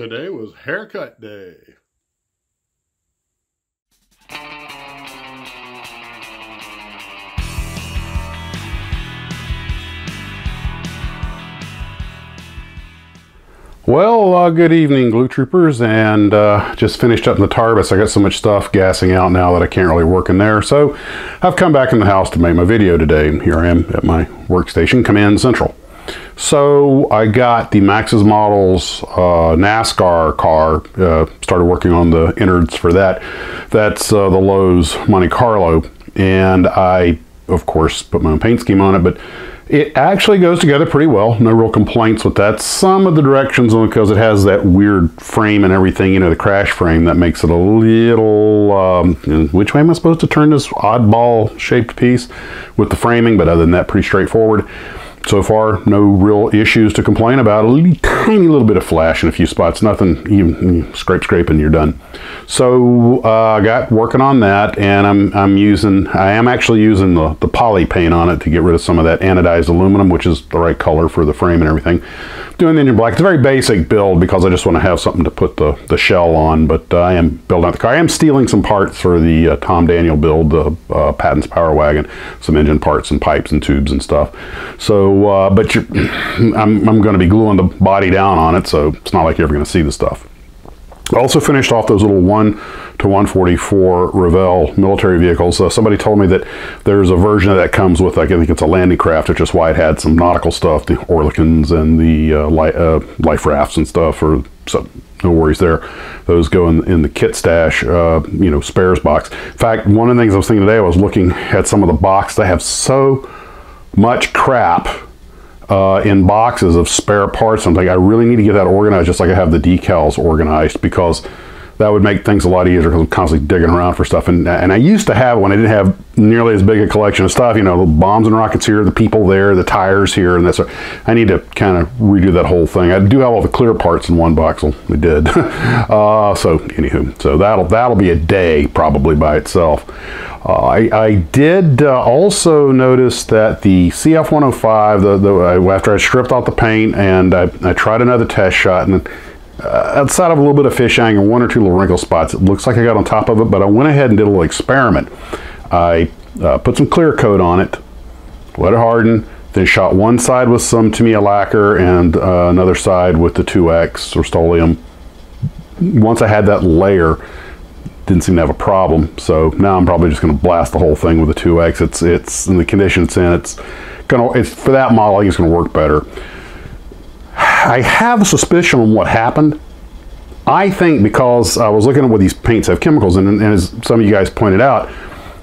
Today was haircut day. Well, good evening, glue troopers, and just finished up in the Tarbus. I got so much stuff gassing out now that I can't really work in there, so I've come back in the house to make my video today. Here I am at my workstation, Command Central. So I got the Max's Models NASCAR car, started working on the innards for that. That's the Lowe's Monte Carlo, and I, of course, put my own paint scheme on it, but it actually goes together pretty well. No real complaints with that. Some of the directions, because it has that weird frame and everything, you know, the crash frame, that makes it a little, which way am I supposed to turn this oddball shaped piece with the framing? But other than that, pretty straightforward. So far, no real issues to complain about. A tiny little bit of flash in a few spots. Nothing, even scrape and you're done. So I got working on that, and I am actually using the poly paint on it to get rid of some of that anodized aluminum, which is the right color for the frame and everything. Doing the Indian black. It's a very basic build because I just want to have something to put the shell on, but I am building out the car. I am stealing some parts for the Tom Daniel build, the Patton's Power Wagon, some engine parts and pipes and tubes and stuff. So, but I'm going to be gluing the body down on it, so it's not like you're ever going to see the stuff. I also finished off those little 1 to 144 Revell military vehicles. Somebody told me that there's a version of that comes with, I think it's a landing craft, which is why it had some nautical stuff, the Orlikins and the life rafts and stuff, or so. No worries there. Those go in the kit stash, you know, spares box. In fact, one of the things I was thinking today, I was looking at some of the boxes. They have so much crap in boxes of spare parts. I'm thinking I really need to get that organized, just like I have the decals organized, because that would make things a lot easier, because I'm constantly digging around for stuff. And I used to have, when I didn't have nearly as big a collection of stuff, you know, the bombs and rockets here, the people there, the tires here, and that's. I need to kind of redo that whole thing. I do have all the clear parts in one box. Well, we did. So anywho, so that'll be a day probably by itself. I did also notice that the CF-105, after I stripped out the paint and I tried another test shot, and outside of a little bit of fisheye and one or two little wrinkle spots, it looks like I got on top of it, but I went ahead and did a little experiment. I put some clear coat on it, let it harden, then shot one side with some Tamiya lacquer and another side with the 2X Rust-Oleum. Once I had that layer, didn't seem to have a problem, so now I'm probably just going to blast the whole thing with the 2X. It's in the condition it's in. It's for that model, I think it's going to work better. I have a suspicion on what happened. I think because I was looking at what these paints have chemicals in, and as some of you guys pointed out,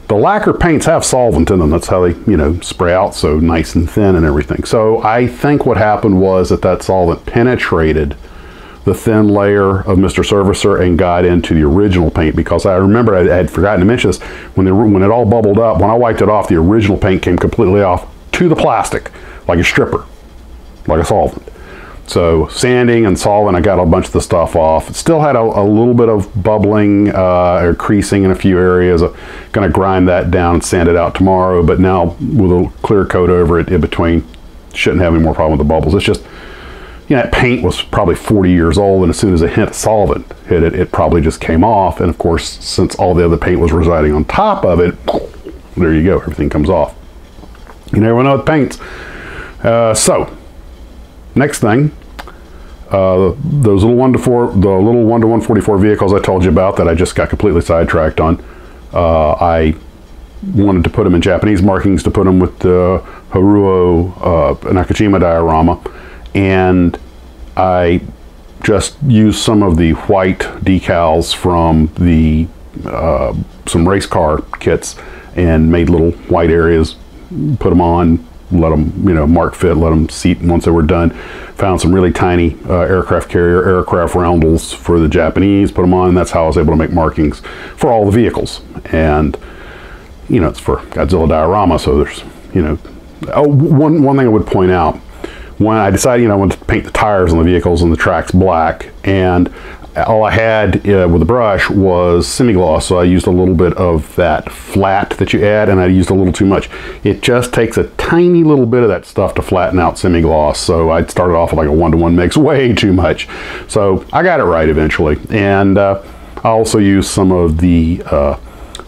the lacquer paints have solvent in them. That's how they, you know, spray out so nice and thin and everything. So I think what happened was that solvent penetrated the thin layer of Mr. Servicer and got into the original paint, because I remember I had forgotten to mention this, when it all bubbled up, when I wiped it off, the original paint came completely off to the plastic, like a stripper, like a solvent. So sanding and solvent, I got a bunch of the stuff off. It still had a little bit of bubbling or creasing in a few areas. I'm going to grind that down and sand it out tomorrow, but now with a clear coat over it in between, shouldn't have any more problem with the bubbles. It's just, you know, that paint was probably 40 years old, and as soon as a hint of solvent hit it, it probably just came off. And of course, since all the other paint was residing on top of it, there you go, everything comes off. You never know with paints. So, next thing, those little 1 to 144 vehicles I told you about that I just got completely sidetracked on. I wanted to put them in Japanese markings to put them with the Haruo Nakajima diorama, and I just used some of the white decals from the some race car kits and made little white areas, put them on, let them, you know, mark fit, let them seat once they were done. Found some really tiny aircraft roundels for the Japanese, put them on, and that's how I was able to make markings for all the vehicles. And, you know, it's for Godzilla diorama, so there's, you know, one thing I would point out, when I decided, you know, I wanted to paint the tires on the vehicles and the tracks black, and all I had with the brush was semi-gloss, so I used a little bit of that flat that you add, and I used a little too much. It just takes a tiny little bit of that stuff to flatten out semi-gloss, so I started off with like a 1-to-1 mix, way too much. So I got it right eventually, and I also used some of the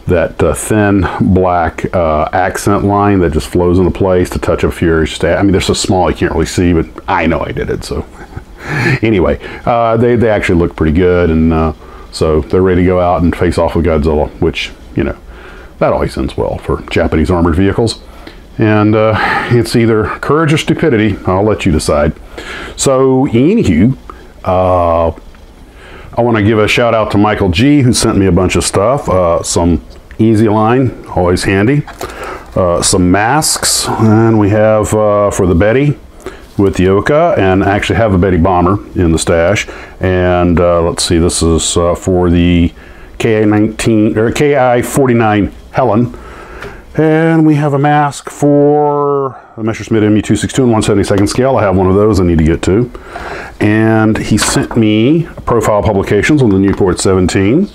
that thin black accent line that just flows into place to touch up your stat. I mean, they're so small you can't really see, but I know I did it, so. Anyway, they actually look pretty good, and so they're ready to go out and face off with Godzilla, which, you know, that always ends well for Japanese armored vehicles. And it's either courage or stupidity. I'll let you decide. So, anywho, I want to give a shout out to Michael G, who sent me a bunch of stuff. Some Easy Line, always handy. Some masks, and we have for the Betty with the Oka, and I actually have a Betty Bomber in the stash. And let's see, this is for the KI-49 Helen. And we have a mask for the Messerschmitt MU-262 in 1/72 scale. I have one of those I need to get to. And he sent me Profile Publications on the Newport 17.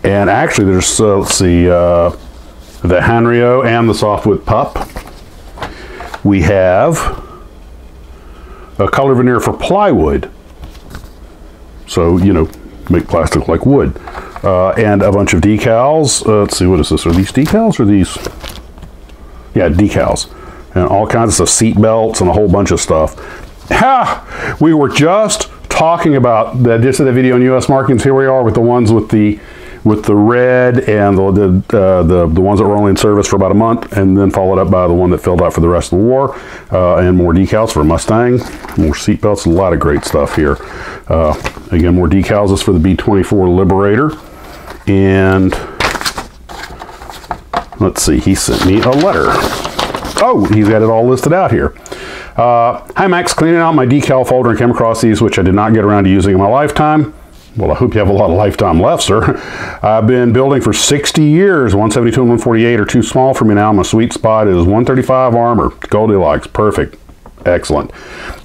And actually there's, let's see, the Hanrio and the Softwood Pup. We have a color veneer for plywood, so, you know, make plastic like wood, and a bunch of decals. Let's see, what is this? Are these decals or these? Yeah, decals, and all kinds of stuff, seat belts and a whole bunch of stuff. Ha! We were just talking about that. Just in the video on U.S. markings. Here we are with the ones with the red and the ones that were only in service for about a month, and then followed up by the one that filled out for the rest of the war, and more decals for Mustang, more seat belts, a lot of great stuff here. Again, more decals. This is for the B-24 Liberator. And let's see, he sent me a letter. Oh, he's got it all listed out here. Hi Max, cleaning out my decal folder and came across these, which I did not get around to using in my lifetime. Well, I hope you have a lot of lifetime left, sir. I've been building for 60 years. 172 and 148 are too small for me now. My sweet spot is 135 armor. Goldilocks, perfect. Excellent.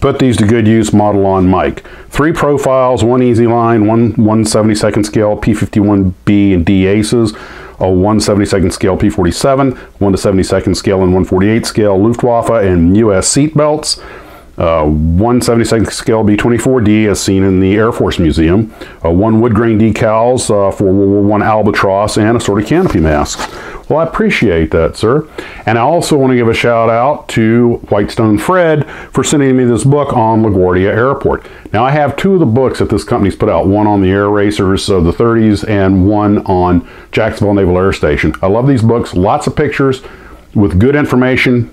Put these to good use, model on Mike. 3 profiles, 1 Easy Line, 1 1/72 scale P51B and D aces, a 1/72 scale P47, 1 72nd scale and 1/48 scale Luftwaffe and US seat belts. 1/72 scale B-24D as seen in the Air Force Museum, 1 wood grain decals for World War I Albatross, and assorted canopy masks. Well, I appreciate that, sir. And I also want to give a shout out to Whitestone Fred for sending me this book on LaGuardia Airport. Now, I have 2 of the books that this company's put out, one on the air racers of the 30s and one on Jacksonville Naval Air Station. I love these books, lots of pictures with good information,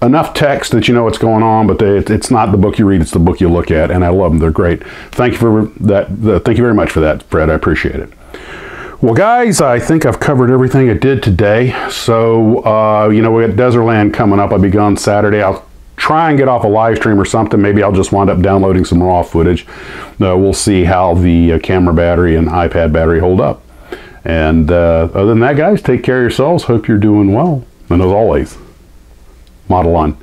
enough text that you know what's going on, but it's not the book you read, it's the book you look at, and I love them. They're great. Thank you for that. Thank you very much for that, Fred. I appreciate it. Well, guys, I think I've covered everything I did today. So, you know, we got Desertland coming up. I'll be gone Saturday. I'll try and get off a live stream or something. Maybe I'll just wind up downloading some raw footage. We'll see how the camera battery and iPad battery hold up. And other than that, guys, take care of yourselves. Hope you're doing well. And as always, model on.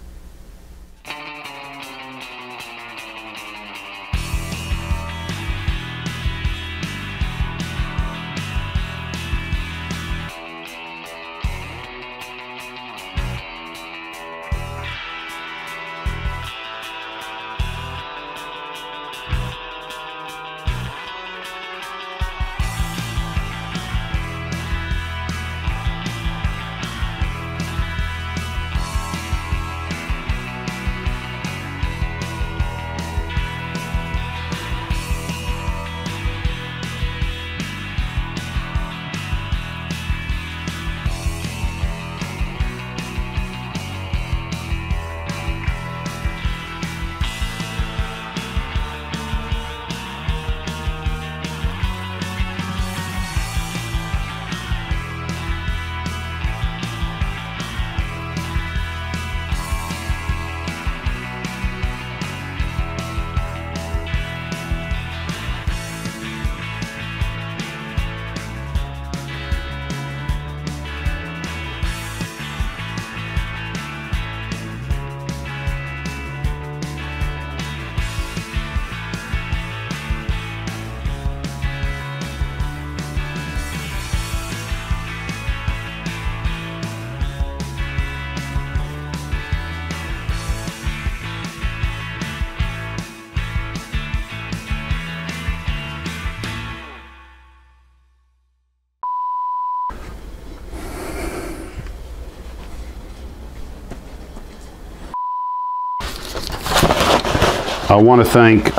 I want to thank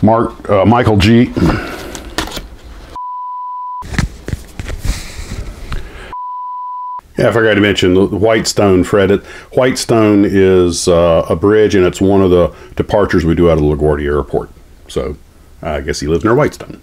Michael G. Yeah, I forgot to mention the Whitestone, Fred. Whitestone is a bridge, and it's one of the departures we do out of LaGuardia Airport. So I guess he lives near Whitestone.